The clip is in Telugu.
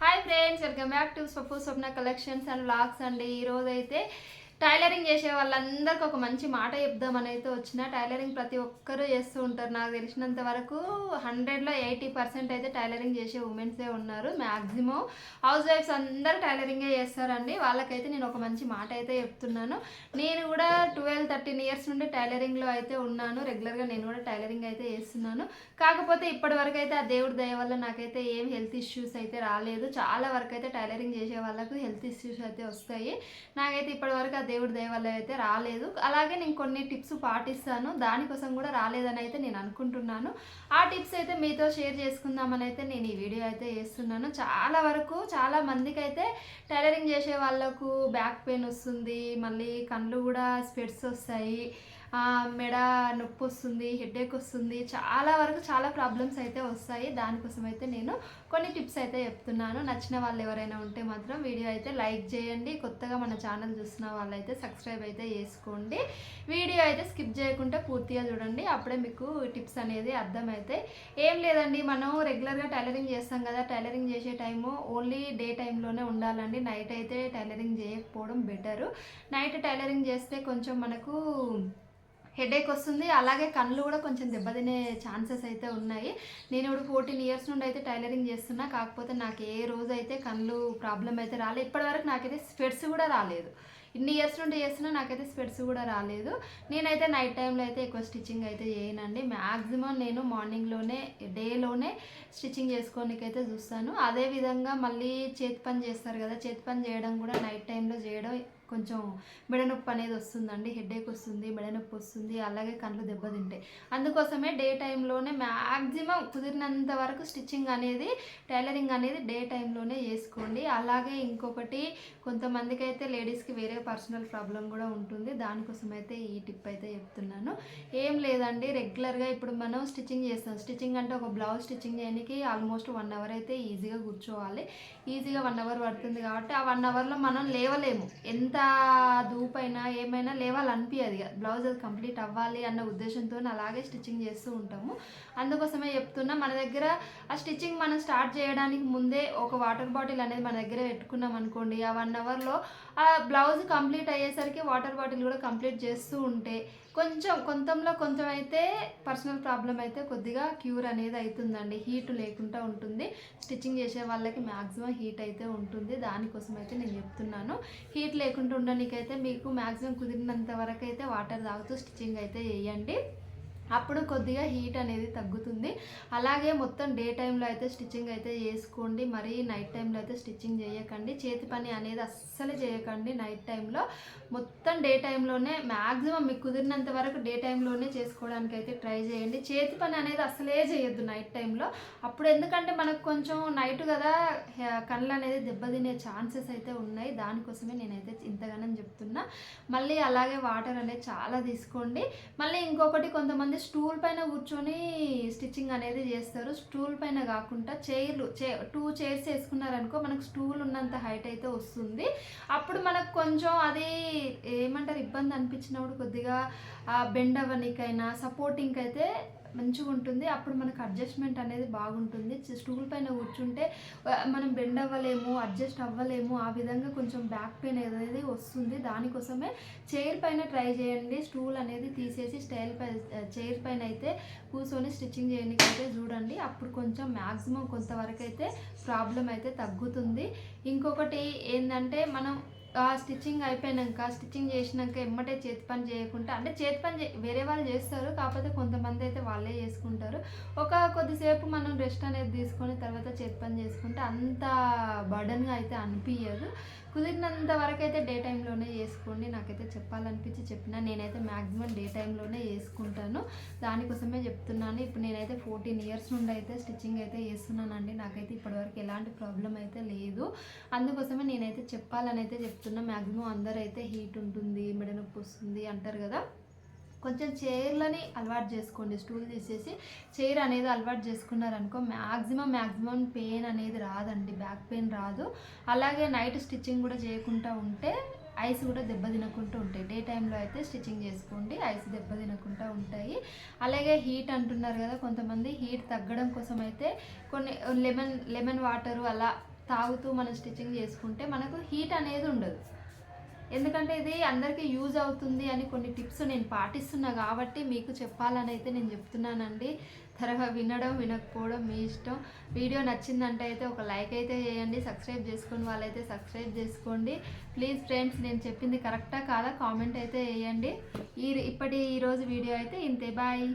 Hi friends, welcome back to Swapna collections and vlogs అండి. ఈరోజు అయితే టైలరింగ్ చేసే వాళ్ళందరికీ ఒక మంచి మాట చెప్దామని అయితే వచ్చిన. టైలరింగ్ ప్రతి ఒక్కరూ చేస్తూ ఉంటారు. నాకు తెలిసినంత వరకు 100లో 80% అయితే టైలరింగ్ చేసే ఉమెన్సే ఉన్నారు. మ్యాక్సిమం హౌస్ వైఫ్స్ అందరూ టైలరింగే చేస్తారండి. వాళ్ళకైతే నేను ఒక మంచి మాట అయితే చెప్తున్నాను. నేను కూడా 12-13 ఇయర్స్ నుండి టైలరింగ్లో అయితే ఉన్నాను. రెగ్యులర్గా నేను కూడా టైలరింగ్ అయితే చేస్తున్నాను. కాకపోతే ఇప్పటి వరకు అయితే ఆ దేవుడి దయ వల్ల నాకైతే ఏం హెల్త్ ఇష్యూస్ అయితే రాలేదు. చాలా వరకు అయితే టైలరింగ్ చేసే వాళ్ళకు హెల్త్ ఇష్యూస్ అయితే వస్తాయి. నాకైతే ఇప్పటి వరకు ఆ దేవుడి దయ వల్ల అయితే రాలేదు. అలాగే నేను కొన్ని టిప్స్ పాటిస్తాను, దానికోసం కూడా రాలేదని అయితే నేను అనుకుంటున్నాను. ఆ టిప్స్ అయితే మీతో షేర్ చేసుకుందామని అయితే నేను ఈ వీడియో అయితే చేస్తున్నాను. చాలా మందికి అయితే టైలరింగ్ చేసే వాళ్ళకు బ్యాక్ పెయిన్ వస్తుంది, మళ్ళీ కళ్ళు కూడా స్పెట్స్ వస్తాయి, మెడ నొప్పి వస్తుంది, హెడేక్ వస్తుంది, చాలా ప్రాబ్లమ్స్ అయితే వస్తాయి. దానికోసం అయితే నేను కొన్ని టిప్స్ అయితే చెప్తున్నాను. నచ్చిన వాళ్ళు ఎవరైనా ఉంటే మాత్రం వీడియో అయితే లైక్ చేయండి. కొత్తగా మన ఛానల్ చూస్తున్న వాళ్ళైతే సబ్స్క్రైబ్ అయితే చేసుకోండి. వీడియో అయితే స్కిప్ చేయకుండా పూర్తిగా చూడండి, అప్పుడే మీకు టిప్స్ అనేది అర్థమైతే. ఏం లేదండి, మనం రెగ్యులర్గా టైలరింగ్ చేస్తాం కదా, టైలరింగ్ చేసే టైము ఓన్లీ డే టైంలోనే ఉండాలండి. నైట్ అయితే టైలరింగ్ చేయకపోవడం బెటరు. నైట్ టైలరింగ్ చేస్తే కొంచెం మనకు హెడేక్ వస్తుంది, అలాగే కళ్ళు కూడా కొంచెం దెబ్బతినే ఛాన్సెస్ అయితే ఉన్నాయి. నేను ఇప్పుడు 14 ఇయర్స్ నుండి అయితే టైలరింగ్ చేస్తున్నా. కాకపోతే నాకు ఏ రోజు అయితే కళ్ళు ప్రాబ్లం అయితే రాలేదు. ఇప్పటివరకు నాకైతే స్పెట్స్ కూడా రాలేదు. ఇన్ని ఇయర్స్ నుండి చేస్తున్నా, నాకైతే స్పెట్స్ కూడా రాలేదు. నేనైతే నైట్ టైంలో అయితే ఎక్కువ స్టిచ్చింగ్ అయితే చేయనండి. మ్యాక్సిమం నేను మార్నింగ్లోనే డేలోనే స్టిచ్చింగ్ చేసుకోనికి అయితే చూస్తాను. అదేవిధంగా మళ్ళీ చేతి పని చేస్తారు కదా, చేతి పని చేయడం కూడా నైట్ టైంలో చేయడం కొంచెం మెడనొప్పి అనేది వస్తుందండి, హెడేక్ వస్తుంది, మెడనొప్పి వస్తుంది, అలాగే కళ్ళు దెబ్బతింటాయి. అందుకోసమే డే టైంలోనే మ్యాక్సిమం కుదిరినంత వరకు స్టిచ్చింగ్ అనేది, టైలరింగ్ అనేది డే టైంలోనే చేసుకోండి. అలాగే ఇంకొకటి, కొంతమందికి అయితే లేడీస్కి వేరే పర్సనల్ ప్రాబ్లం కూడా ఉంటుంది. దానికోసం అయితే ఈ టిప్ అయితే చెప్తున్నాను. ఏం లేదండి, రెగ్యులర్గా ఇప్పుడు మనం స్టిచ్చింగ్ చేస్తాం. స్టిచ్చింగ్ అంటే ఒక బ్లౌజ్ స్టిచ్చింగ్ చేయడానికి ఆల్మోస్ట్ 1 అవర్ అయితే ఈజీగా కూర్చోవాలి. ఈజీగా 1 అవర్ పడుతుంది కాబట్టి ఆ 1 అవర్లో మనం లేవలేము. ఎంత దూపైనా ఏమైనా లేవాలనిపించదు. ఇక బ్లౌజ్ అది కంప్లీట్ అవ్వాలి అన్న ఉద్దేశంతో అలాగే స్టిచ్చింగ్ చేస్తూ ఉంటాము. అందుకోసమే చెప్తున్నా, మన దగ్గర ఆ స్టిచ్చింగ్ మనం స్టార్ట్ చేయడానికి ముందే ఒక వాటర్ బాటిల్ అనేది మన దగ్గర పెట్టుకున్నాం అనుకోండి, ఆ 1 అవర్లో ఆ బ్లౌజ్ కంప్లీట్ అయ్యేసరికి వాటర్ బాటిల్ కూడా కంప్లీట్ చేస్తూ ఉంటే కొంచెం అయితే పర్సనల్ ప్రాబ్లం అయితే కొద్దిగా క్యూర్ అనేది అవుతుందండి. హీట్ లేకుండా ఉంటుంది. స్టిచ్చింగ్ చేసే వాళ్ళకి మ్యాక్సిమం హీట్ అయితే ఉంటుంది. దానికోసం అయితే నేను చెప్తున్నాను. హీట్ లేకుండా ఉండడానికైతే మీకు మ్యాక్సిమం కుదిరినంత వరకు అయితే వాటర్ తాగుతూ స్టిచ్చింగ్ అయితే చేయండి. అప్పుడు కొద్దిగా హీట్ అనేది తగ్గుతుంది. అలాగే మొత్తం డే టైంలో అయితే స్టిచ్చింగ్ అయితే చేసుకోండి, మరి నైట్ టైంలో అయితే స్టిచ్చింగ్ చేయకండి. చేతి పని అనేది అస్సలు చేయకండి నైట్ టైంలో. మొత్తం డే టైంలోనే మ్యాక్సిమం మీకు కుదిరినంత వరకు డే టైంలోనే చేసుకోవడానికి అయితే ట్రై చేయండి. చేతి పని అనేది అసలే చేయొద్దు నైట్ టైంలో. అప్పుడు ఎందుకంటే మనకు కొంచెం నైట్ కదా, కళ్ళు అనేది దెబ్బతినే ఛాన్సెస్ అయితే ఉన్నాయి. దానికోసమే నేనైతే ఇంతగానో చెప్తున్నా. మళ్ళీ అలాగే వాటర్ అనేది చాలా తీసుకోండి. మళ్ళీ ఇంకొకటి, కొంతమంది స్టూల్ పైన కూర్చొని స్టిచ్చింగ్ అనేది చేస్తారు. స్టూల్ పైన కాకుండా 2 చైర్స్ వేసుకున్నారనుకో, మనకు స్టూల్ ఉన్నంత హైట్ అయితే వస్తుంది. అప్పుడు మనకు కొంచెం అది ఏమంటారు, ఇబ్బంది అనిపించినప్పుడు కొద్దిగా బెండ్ అవ్వనికైనా సపోర్టింగ్ అయితే మంచిగా ఉంటుంది. అప్పుడు మనకు అడ్జస్ట్మెంట్ అనేది బాగుంటుంది. స్టూల్ పైన కూర్చుంటే మనం బెండ్ అవ్వలేము, అడ్జస్ట్ అవ్వలేము, ఆ విధంగా కొంచెం బ్యాక్ పెయిన్ అనేది వస్తుంది. దానికోసమే చైర్ పైన ట్రై చేయండి. స్టూల్ అనేది తీసేసి చైర్ పైన అయితే కూర్చొని స్టిచ్చింగ్ చేయడానికి అయితే చూడండి. అప్పుడు కొంచెం మ్యాక్సిమం కొంతవరకు అయితే ప్రాబ్లం అయితే తగ్గుతుంది. ఇంకొకటి ఏంటంటే, మనం స్టిచ్చింగ్ అయిపోయాక, స్టిచ్చింగ్ చేసినాక ఎమ్మటే చేతి పని చేయకుండా, అంటే చేతి పని వేరే వాళ్ళు చేస్తారు, కాకపోతే కొంతమంది అయితే వాళ్ళే చేసుకుంటారు. కొద్దిసేపు మనం రెస్ట్ అనేది తీసుకొని తర్వాత చేతి పని చేసుకుంటే అంత బర్డన్గా అయితే అనిపించదు. కుదిరినంత వరకు అయితే డే టైంలోనే చేసుకోండి. నాకైతే చెప్పాలనిపించి చెప్పిన, నేనైతే మ్యాక్సిమం డే టైంలోనే చేసుకుంటాను. దానికోసమే చెప్తున్నాను. ఇప్పుడు నేనైతే 14 ఇయర్స్ నుండి అయితే స్టిచ్చింగ్ అయితే చేస్తున్నానండి. నాకైతే ఇప్పటివరకు ఎలాంటి ప్రాబ్లం అయితే లేదు. అందుకోసమే నేనైతే చెప్పాలని అయితే చెప్తున్నా. మ్యాక్సిమం అందరూ అయితే హీట్ ఉంటుంది, మెడనొప్పి వస్తుంది అంటారు కదా, కొంచెం చైర్లని అలవాటు చేసుకోండి. స్టూల్ తీసేసి చైర్ అనేది అలవాటు చేసుకున్నారనుకో, మ్యాక్సిమం పెయిన్ అనేది రాదండి, బ్యాక్ పెయిన్ రాదు. అలాగే నైట్ స్టిచ్చింగ్ కూడా చేయకుండా ఉంటే ఐస్ కూడా దెబ్బ తినకుండా ఉంటాయి. డే టైంలో అయితే స్టిచ్చింగ్ చేసుకోండి, ఐస్ దెబ్బ తినకుండా ఉంటాయి. అలాగే హీట్ అంటున్నారు కదా, కొంతమంది హీట్ తగ్గడం కోసం అయితే కొన్ని లెమన్ వాటరు అలా తాగుతూ మనం స్టిచ్చింగ్ చేసుకుంటే మనకు హీట్ అనేది ఉండదు. ఎందుకంటే ఇది అందరికీ యూజ్ అవుతుంది అని కొన్ని టిప్స్ నేను పాటిస్తున్నా కాబట్టి మీకు చెప్పాలని అయితే నేను చెప్తున్నానండి. త్వరగా వినడం వినకపోవడం మీ ఇష్టం. వీడియో నచ్చిందంటే అయితే ఒక లైక్ అయితే చేయండి. సబ్స్క్రైబ్ చేసుకుని వాళ్ళైతే సబ్స్క్రైబ్ చేసుకోండి ప్లీజ్ ఫ్రెండ్స్. నేను చెప్పింది కరెక్టా కాదా కామెంట్ అయితే వేయండి. ఈరోజు వీడియో అయితే ఇంతే. బాయ్.